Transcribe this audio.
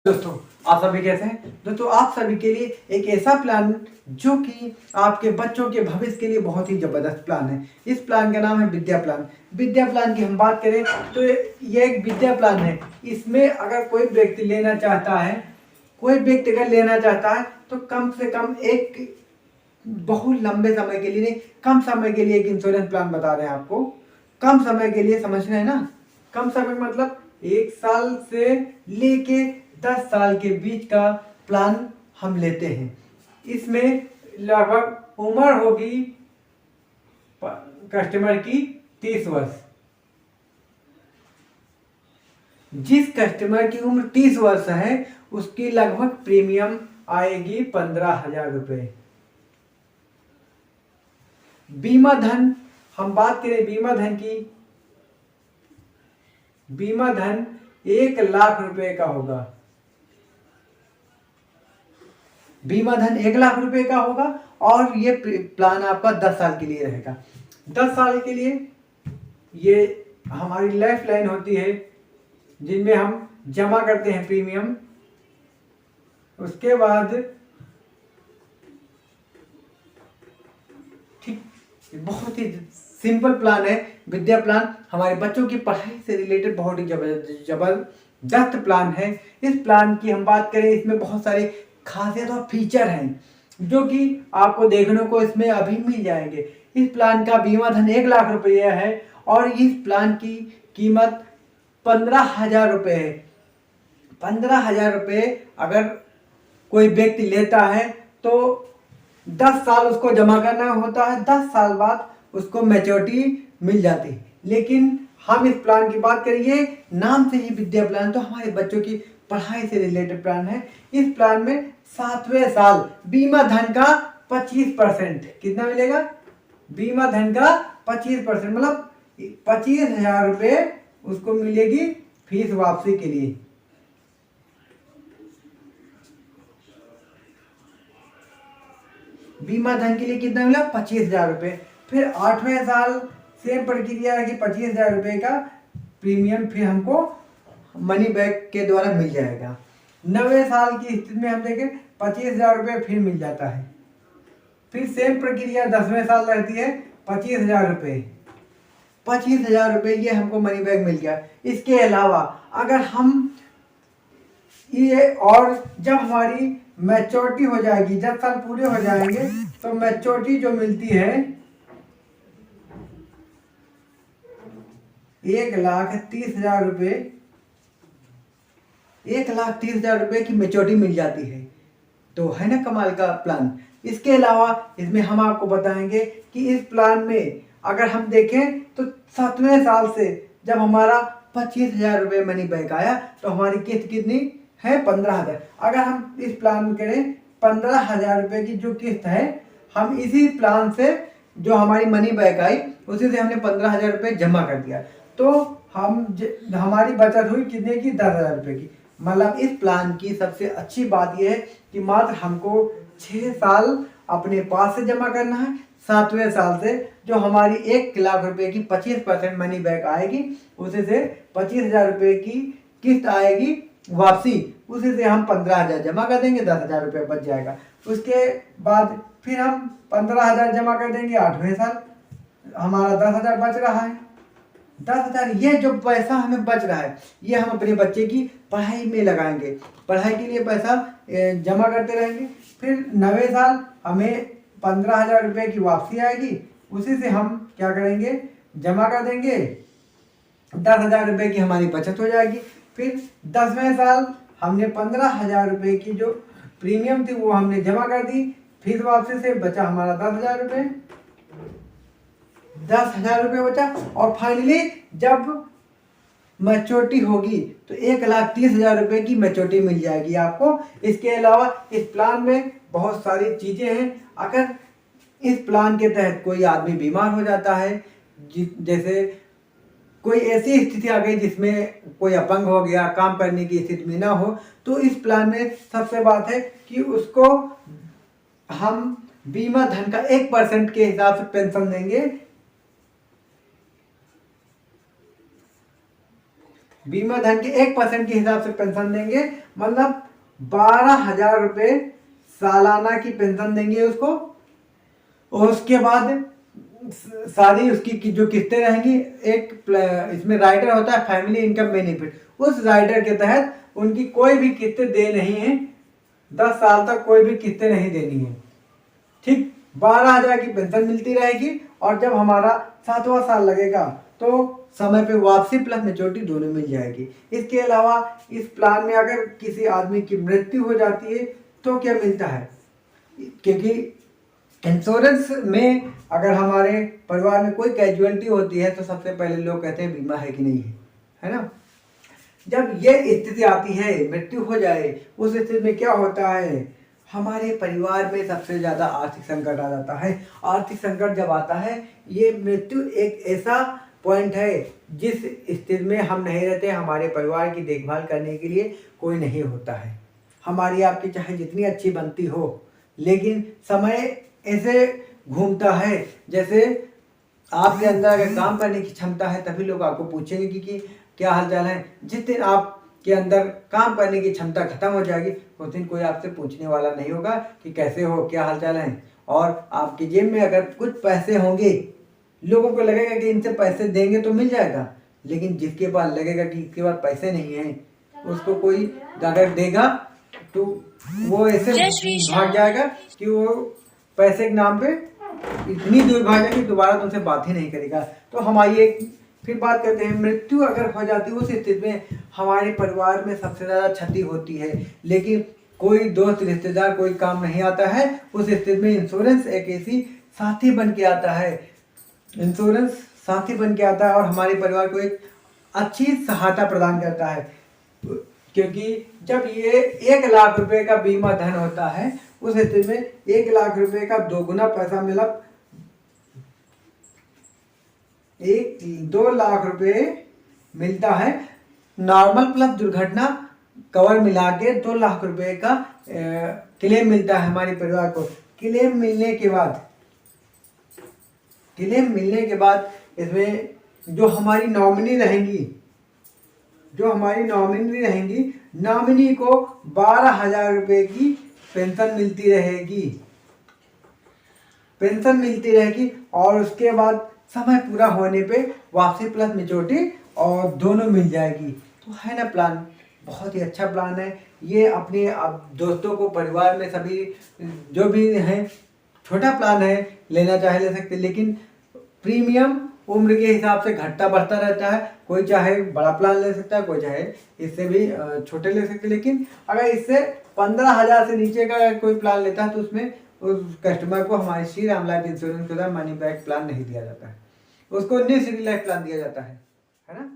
दोस्तों, आप सभी कैसे हैं। दोस्तों, आप सभी के लिए एक ऐसा प्लान जो कि आपके बच्चों के भविष्य के लिए बहुत ही ज़बरदस्त प्लान है। इस प्लान का नाम है विद्या प्लान। विद्या प्लान की हम बात करें तो ये एक विद्या प्लान है। इसमें अगर कोई व्यक्ति लेना चाहता है, तो कम से कम एक बहुत लंबे समय के लिए नहीं, कम समय के लिए एक इंश्योरेंस प्लान बता रहे हैं आपको। कम समय के लिए, समझ रहे हैं ना। कम समय मतलब 1 साल से लेके 10 साल के बीच का प्लान हम लेते हैं। इसमें लगभग उम्र होगी कस्टमर की 30 वर्ष। जिस कस्टमर की उम्र 30 वर्ष है उसकी लगभग प्रीमियम आएगी 15,000 रुपये। बीमा धन, हम बात करें बीमा धन की, बीमा धन 1,00,000 रुपए का होगा। बीमा धन 1,00,000 रुपए का होगा और ये प्लान आपका 10 साल के लिए रहेगा। 10 साल के लिए ये हमारी लाइफ लाइन होती है जिनमें हम जमा करते हैं प्रीमियम। उसके बाद ठीक, बहुत ही सिंपल प्लान है विद्या प्लान। हमारे बच्चों की पढ़ाई से रिलेटेड बहुत ही जबरदस्त प्लान है। इस प्लान की हम बात करें, इसमें बहुत सारे खासियत और फीचर हैं जो कि आपको देखने को इसमें अभी मिल जाएंगे। इस प्लान का बीमा धन 1,00,000 रुपये है और इस प्लान की कीमत 15,000 रुपये है। 15,000 रुपये अगर कोई व्यक्ति लेता है तो 10 साल उसको जमा करना होता है। 10 साल बाद उसको मैच्योरिटी मिल जाती है। लेकिन हम इस प्लान की बात करिए, नाम से ही विद्या प्लान, तो हमारे बच्चों की पढ़ाई से रिलेटेड प्लान है। इस प्लान में 7वें साल बीमा धन का 25%, कितना मिलेगा? बीमा धन का 25%, मतलब 25,000 रुपये उसको मिलेगी फीस वापसी के लिए। बीमा धन के लिए कितना मिला? 25,000 रुपये। फिर 8वें साल सेम प्रक्रिया है कि 25,000 रुपये का प्रीमियम फिर हमको मनी बैक के द्वारा मिल जाएगा। 9वें साल की स्थिति में हम देखें 25,000 रुपये फिर मिल जाता है। फिर सेम प्रक्रिया 10वें साल रहती है 25,000 रुपये। 25,000 रुपये ये हमको मनी बैक मिल गया। इसके अलावा अगर हम ये, और जब हमारी मैच्योरिटी हो जाएगी, 10 साल पूरे हो जाएंगे तो मैच्योरिटी जो मिलती है 1,30,000 रुपये, 1,30,000 रुपये की मैच्योरिटी मिल जाती है। तो है ना कमाल का प्लान। इसके अलावा इसमें हम आपको बताएंगे कि इस प्लान में अगर हम देखें तो 7वें साल से जब हमारा 25,000 रुपये मनी बैक आया तो हमारी किस्त कितनी है? 15,000। अगर हम इस प्लान में करें 15,000 रुपये की जो किस्त है, हम इसी प्लान से जो हमारी मनी बैक आई उसी से हमने 15,000 रुपये जमा कर दिया तो हमारी बचत हुई कितने की? 10,000 रुपये की। मतलब इस प्लान की सबसे अच्छी बात यह है कि मात्र हमको 6 साल अपने पास से जमा करना है। 7वें साल से जो हमारी 1,00,000 रुपये की 25% मनी बैक आएगी उसी से 25,000 रुपये की किस्त आएगी वापसी, उसी से हम 15,000 जमा कर देंगे, 10,000 रुपये बच जाएगा। उसके बाद फिर हम 15,000 जमा कर देंगे। 8वें साल हमारा 10,000 बच रहा है। 10,000 ये जो पैसा हमें बच रहा है ये हम अपने बच्चे की पढ़ाई में लगाएंगे। पढ़ाई के लिए पैसा जमा करते रहेंगे। फिर 9वें साल हमें 15,000 रुपये की वापसी आएगी, उसी से हम क्या करेंगे? जमा कर देंगे। 10,000 रुपये की हमारी बचत हो जाएगी। फिर 10वें साल हमने 15,000 रुपये की जो प्रीमियम थी वो हमने जमा कर दी। फिर वापसी से बचा हमारा 10,000 रुपये, 10,000 रुपये बचा। और फाइनली जब मैच्योरिटी होगी तो 1,30,000 रुपये की मैच्योरिटी मिल जाएगी आपको। इसके अलावा इस प्लान में बहुत सारी चीज़ें हैं। अगर इस प्लान के तहत कोई आदमी बीमार हो जाता है, जैसे कोई ऐसी स्थिति आ गई जिसमें कोई अपंग हो गया, काम करने की स्थिति में ना हो, तो इस प्लान में सबसे बात है कि उसको हम बीमा धन का 1% के हिसाब से पेंशन देंगे। बीमा धन के 1% के हिसाब से पेंशन देंगे, मतलब 12,000 रुपये सालाना की पेंशन देंगे उसको। और उसके बाद सारी उसकी की जो किस्तें रहेंगी, एक इसमें राइडर होता है फैमिली इनकम बेनिफिट, उस राइडर के तहत उनकी कोई भी किस्तें दे नहीं है, 10 साल तक कोई भी किस्तें नहीं देनी है। ठीक, 12,000 की पेंशन मिलती रहेगी। और जब हमारा 7वां साल लगेगा तो समय पे वापसी प्लस मैच्योरिटी दोनों मिल जाएगी। इसके अलावा इस प्लान में अगर किसी आदमी की मृत्यु हो जाती है तो क्या मिलता है, क्योंकि इंश्योरेंस में अगर हमारे परिवार में कोई कैजुअलिटी होती है तो सबसे पहले लोग कहते हैं बीमा है कि नहीं है ना। जब ये स्थिति आती है, मृत्यु हो जाए, उस स्थिति में क्या होता है, हमारे परिवार में सबसे ज़्यादा आर्थिक संकट आ जाता है। आर्थिक संकट जब आता है, ये मृत्यु एक ऐसा पॉइंट है जिस स्थिति में हम नहीं रहते, हमारे परिवार की देखभाल करने के लिए कोई नहीं होता है। हमारी आपकी चाहे जितनी अच्छी बनती हो, लेकिन समय ऐसे घूमता है जैसे आपके अंदर अगर काम करने की क्षमता है तभी लोग आपको पूछेंगे कि क्या हालचाल है। जिस दिन आपके अंदर काम करने की क्षमता खत्म हो जाएगी, उस दिन कोई आपसे पूछने वाला नहीं होगा कि कैसे हो, क्या हालचाल है। और आपकी जेब में अगर कुछ पैसे होंगे, लोगों को लगेगा कि इनसे पैसे देंगे तो मिल जाएगा, लेकिन जिसके पास लगेगा कि इसके पास पैसे नहीं हैं, उसको कोई अगर देगा तो वो ऐसे भाग जाएगा कि वो पैसे के नाम पे इतनी दूर भागेगा कि दोबारा तुमसे बात ही नहीं करेगा। तो हमारी एक फिर बात करते हैं, मृत्यु अगर हो जाती है उस स्थिति में हमारे परिवार में सबसे ज़्यादा क्षति होती है, लेकिन कोई दोस्त रिश्तेदार कोई काम नहीं आता है। उस स्थिति में इंश्योरेंस एक ऐसी साथी बन के आता है, इंश्योरेंस साथी बन के आता है और हमारे परिवार को एक अच्छी सहायता प्रदान करता है। क्योंकि जब ये 1 लाख रुपए का बीमा धन होता है, उस स्थिति में 1 लाख रुपए का 2 गुना पैसा मिला, 2 लाख रुपए मिलता है। नॉर्मल प्लस दुर्घटना कवर मिला के 2 लाख रुपए का क्लेम मिलता है हमारे परिवार को। क्लेम मिलने के बाद इसमें जो हमारी नॉमिनी रहेंगी, नॉमिनी को 12,000 रुपए की पेंशन मिलती रहेगी। और उसके बाद समय पूरा होने पे वापसी प्लस मैच्योरिटी और दोनों मिल जाएगी। तो है ना प्लान, बहुत ही अच्छा प्लान है ये। अपने दोस्तों को, परिवार में सभी जो भी हैं, छोटा प्लान है, लेना चाहे ले सकते, लेकिन प्रीमियम उम्र के हिसाब से घटता बढ़ता रहता है। कोई चाहे बड़ा प्लान ले सकता है, कोई चाहे इससे भी छोटे ले सकते, लेकिन अगर इससे 15,000 से नीचे का कोई प्लान लेता है तो उसमें उस कस्टमर को हमारे श्री राम लाइफ इंश्योरेंस के द्वारा मनी बैक प्लान नहीं दिया जाता है, उसको निःशुल्क लाइफ प्लान दिया जाता है ना।